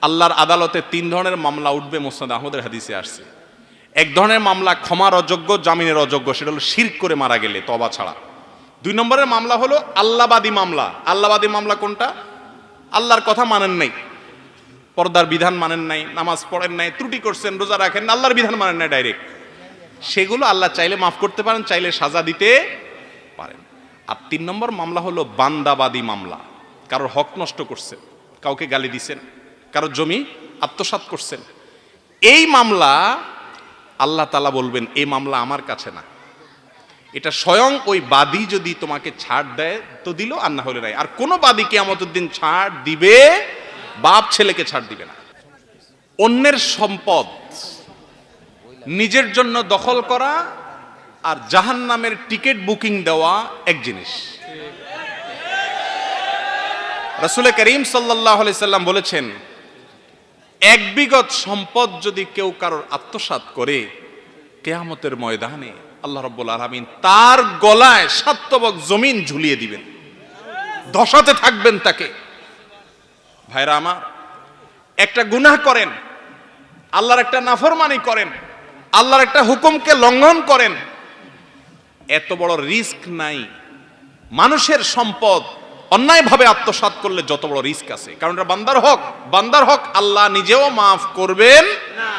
আল্লাহর আদালতে 3 ধরনের মামলা উঠবে, মুসনাদ আহমদের হাদিসে আসছে। এক ধরনের মামলা ক্ষমার অযোগ্য, জামিনের অযোগ্য, সেটা হলো শিরক করে মারা গেলে, তওবা ছাড়া। 2 নম্বরের মামলা হলো আল্লাহবাদী মামলা। আল্লাহবাদী মামলা কোনটা? আল্লাহর কথা মানেন নাই, পর্দার বিধান মানেন নাই, নামাজ পড়েন নাই, ত্রুটি করছেন, রোজা রাখেন, আল্লাহর বিধান মানেন নাই ডাইরেক্ট। সেগুলো আল্লাহ চাইলে মাফ করতে পারেন, চাইলে সাজা দিতে পারেন। আর 3 নম্বর মামলা হলো বান্দাবাদী মামলা। কারোর হক নষ্ট করছেন, কাউকে গালি দিছেন, কারোর জমি আত্মসাৎ করছেন, এই মামলা আল্লাহ তাআলা বলবেন এই মামলা আমার কাছে না, এটা স্বয়ং ওই বাদী যদি তোমাকে ছাড় দেয় তো দিল, আর না হলে নাই। আর কোন বাদী কিয়ামতের দিন ছাড় দিবে, বাপ ছেলেকে ছাড় দিবে না। অন্যের সম্পদ নিজের জন্য দখল করা আর জাহান্নামের টিকিট বুকিং দেওয়া এক জিনিস। রাসূল করিম সাল্লাল্লাহু আলাইহি সাল্লাম বলেছেন, 1 বিঘত সম্পদ যদি কেউ কারোর আত্মসাৎ করে, কিয়ামতের ময়দানে আল্লাহ রাব্বুল আলামিন তার গলায় 7 তবক জমিন ঝুলিয়ে দিবেন, ধসাতে থাকবেন তাকে। ভাইরা আমার, একটা গুনাহ করেন, আল্লাহর একটা নাফরমানি করেন, আল্লাহর একটা হুকুমকে লঙ্ঘন করেন, এত বড় রিস্ক নাই। মানুষের সম্পদ অন্যায়ভাবে আত্মসাৎ করলে যত বড় রিস্ক আছে, কারণ এটা বান্দার হক। বান্দার হক আল্লাহ নিজেও মাফ করবেন না।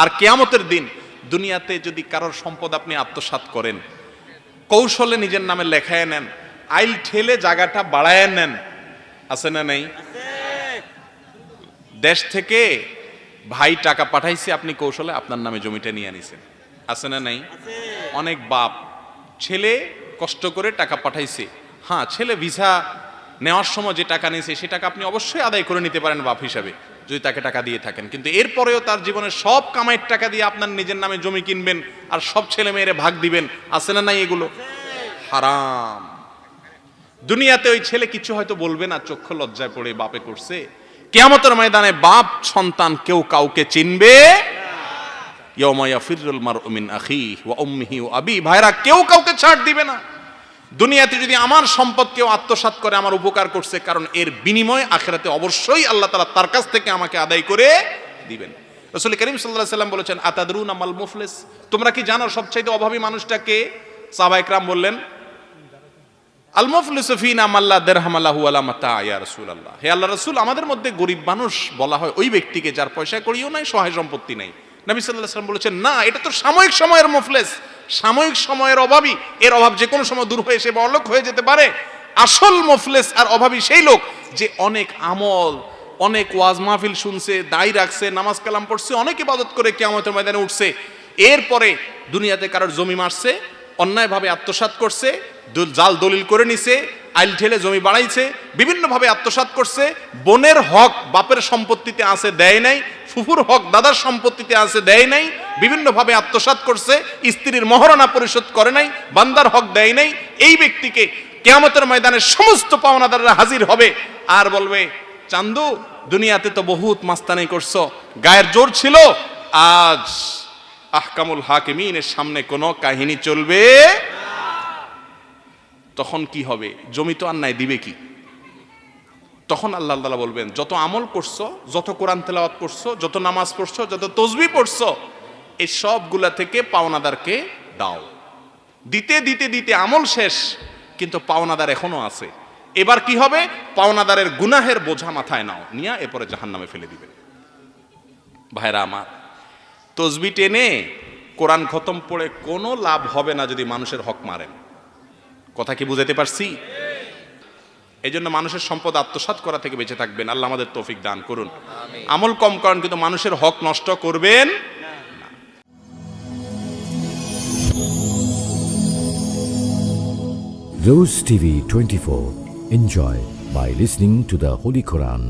আর কিয়ামতের দিন দুনিয়াতে যদি কারোর সম্পদ আপনি আত্মসাৎ করেন, কৌশলে নিজের নামে লেখায় নেন, আইল ঠেলে জায়গাটা বাড়ায় নেন, আছে না নাই? দেশ থেকে ভাই টাকা পাঠাইছে, আপনি কৌশলে আপনার নামে জমিটা নিয়ে আনিছেন, আছে না নাই? অনেক বাপ, ছেলে কষ্ট করে টাকা পাঠাইছে, হ্যাঁ ছেলে ভিসা নেওয়ার সময় যে টাকা নিয়েছে সে টাকা আপনি অবশ্যই আদায় করে নিতে পারেন বাপ হিসাবে, যদি তাকে টাকা দিয়ে থাকেন। কিন্তু এরপরেও তার জীবনের সব কামাইয়ের টাকা দিয়ে আপনার নিজের নামে জমি কিনবেন আর সব ছেলে মেয়েরে ভাগ দিবেন, আছে না নাই? এগুলো হারাম। দুনিয়াতে ওই ছেলে কিছু হয়তো বলবে না, চক্ষু লজ্জায় পড়ে বাপে করছে। কিয়ামতের ময়দানে বাপ সন্তান কেউ কাউকে চিনবে ইয়াউমা ইয়াফিরুল মারউ মিন আখিহি ওয়া উম্মিহি ওয়া আবি। ভাইরা, কেউ কাউকে ছাড় দিবে না। দুনিয়াতে যদি আমার সম্পদ কেউ আত্মসাৎ করে, আমার উপকার করছে, কারণ এর বিনিময়ে আখিরাতে অবশ্যই আল্লাহ তাআলা তার কাছ থেকে আমাকে আদায় করে দিবেন। রাসূল করিম সাল্লাল্লাহু আলাইহি সাল্লাম বলেছেন, আতাদরুনা মাল মুফলিস, তোমরা কি জানো সবচাইতে অভাবী মানুষটা কে? সাহাবায়ে কেরাম বললেন, আল মুফলিসু ফিনা মান লা দিরহাম লাহু ওয়া লা মাতা ইয়া রাসূলুল্লাহ। হে আল্লাহর রাসূল, আমাদের মধ্যে গরীব মানুষ বলা হয় ওই ব্যক্তিকে যার পয়সা কড়িও নাই, সহায় সম্পত্তি নাই। নবী সাল্লাল্লাহু আলাইহি সাল্লাম বলেছেন, না, এটা তো সাময়িক সময়ের মুফলিস, সাময়িক সময়ের অভাবী। এর অভাব যে কোনো সময় দূর হয়ে সে বড়লোক হয়ে যেতে পারে। আসল মুফলিস আর অভাবী সেই লোক যে অনেক আমল, অনেক ওয়াজ মাহফিল শুনছে, দায় রাখছে, নামাজ কালাম পড়ছে, অনেক ইবাদত করে কিয়ামতের ময়দানে উঠছে, এরপরে দুনিয়াতে কারোর জমি মারছে, অন্যায়ভাবে আত্মসাৎ করছে, জাল দলিল করে নিছে, আইল ঠেলে জমি বাড়াইছে, বিভিন্নভাবে আত্মসাৎ করছে, বোনের হক বাপের সম্পত্তিতে আছে দেয় নাই, ফুফুর হক দাদার সম্পত্তিতে আছে দেয় নাই, বিভিন্নভাবে আত্মসাৎ করছে, স্ত্রীর মহারণা পরিশোধ করে নাই, বান্দার হক দেয় নাই। এই ব্যক্তিকে কিয়ামতের ময়দানে সমস্ত পাওনাদাররা হাজির হবে আর বলবে, চান্দু, দুনিয়াতে তো বহুত মাস্তানি করছো, গায়ের জোর ছিল, আজ আহকামুল হাকিমিনের সামনে কোনো কাহিনী চলবে। তখন কি হবে? জমি তো আর নাই, দিবে কি? তখন আল্লাহ তাআলা বলবেন, যত আমল করছো, যত কোরআন তেলাওয়াত করছো, যত নামাজ পড়ছো, যত তাসবিহ পড়ছো, এই সবগুলা থেকে পাওনাদারকে দাও। দিতে দিতে দিতে আমল শেষ, কিন্তু পাওনাদার এখনো আছে। এবার কি হবে? পাওনাদারের গুনাহের বোঝা মাথায় নাও, নিয়ে এরপরে জাহান্নামে ফেলে দিবেন। ভাইরা আমার, তাসবিহ টেনে কোরআন খতম পড়ে কোনো লাভ হবে না যদি মানুষের হক মারেন। কথা কি বুঝাতে পারছি? এই জন্য মানুষের সম্পদ আত্মসাৎ করা থেকে বেঁচে থাকবেন। আল্লাহ আমাদের তৌফিক দান করুন। আমল কম করেন, কিন্তু মানুষের হক নষ্ট করবেন না। Rose TV 24. Enjoy by listening to the Holy Quran.